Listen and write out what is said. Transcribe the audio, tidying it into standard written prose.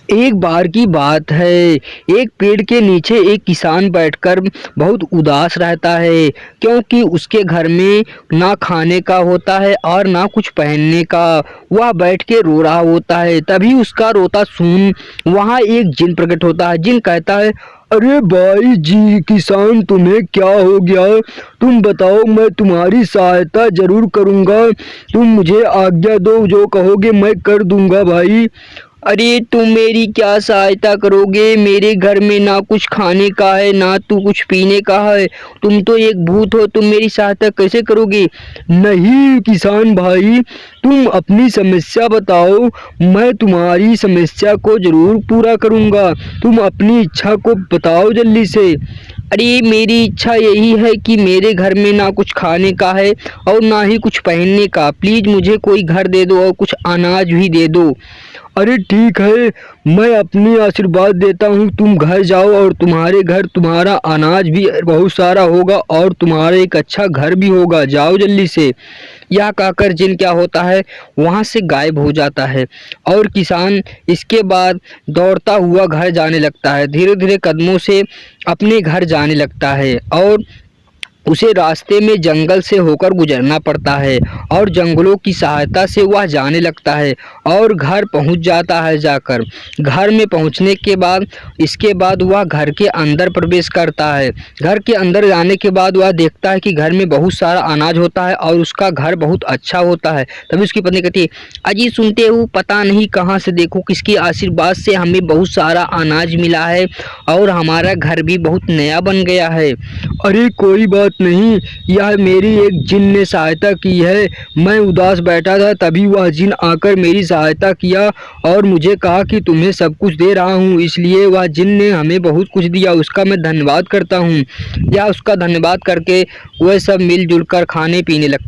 एक बार की बात है, एक पेड़ के नीचे एक किसान बैठकर बहुत उदास रहता है, क्योंकि उसके घर में ना खाने का होता है और ना कुछ पहनने का। वह बैठ के रो रहा होता है। तभी उसका रोता सुन वहाँ एक जिन प्रकट होता है। जिन कहता है, अरे भाई जी किसान, तुम्हें क्या हो गया? तुम बताओ, मैं तुम्हारी सहायता जरूर करूँगा। तुम मुझे आज्ञा दो, जो कहोगे मैं कर दूंगा भाई। अरे तुम मेरी क्या सहायता करोगे? मेरे घर में ना कुछ खाने का है ना तो कुछ पीने का है। तुम तो एक भूत हो, तुम मेरी सहायता कैसे करोगे? नहीं किसान भाई, तुम अपनी समस्या बताओ, मैं तुम्हारी समस्या को जरूर पूरा करूँगा। तुम अपनी इच्छा को बताओ जल्दी से। अरे मेरी इच्छा यही है कि मेरे घर में ना कुछ खाने का है और ना ही कुछ पहनने का। प्लीज़ मुझे कोई घर दे दो और कुछ अनाज भी दे दो। अरे ठीक है, मैं अपनी आशीर्वाद देता हूँ, तुम घर जाओ और तुम्हारे घर तुम्हारा अनाज भी बहुत सारा होगा और तुम्हारा एक अच्छा घर भी होगा। जाओ जल्दी से। यह कहकर जिन क्या होता है, वहाँ से गायब हो जाता है और किसान इसके बाद दौड़ता हुआ घर जाने लगता है। धीरे धीरे कदमों से अपने घर जाने लगता है और उसे रास्ते में जंगल से होकर गुजरना पड़ता है और जंगलों की सहायता से वह जाने लगता है और घर पहुंच जाता है। जाकर घर में पहुंचने के बाद इसके बाद वह घर के अंदर प्रवेश करता है। घर के अंदर जाने के बाद वह देखता है कि घर में बहुत सारा अनाज होता है और उसका घर बहुत अच्छा होता है। तभी उसकी पत्नी कहती है, अजी सुनते हो, पता नहीं कहाँ से देखो किसके आशीर्वाद से हमें बहुत सारा अनाज मिला है और हमारा घर भी बहुत नया बन गया है। अरे कोई बात नहीं, यह मेरी एक जिन ने सहायता की है। मैं उदास बैठा था, तभी वह जिन आकर मेरी सहायता किया और मुझे कहा कि तुम्हें सब कुछ दे रहा हूँ, इसलिए वह जिन ने हमें बहुत कुछ दिया, उसका मैं धन्यवाद करता हूँ। या उसका धन्यवाद करके वह सब मिलजुल कर खाने पीने लगते।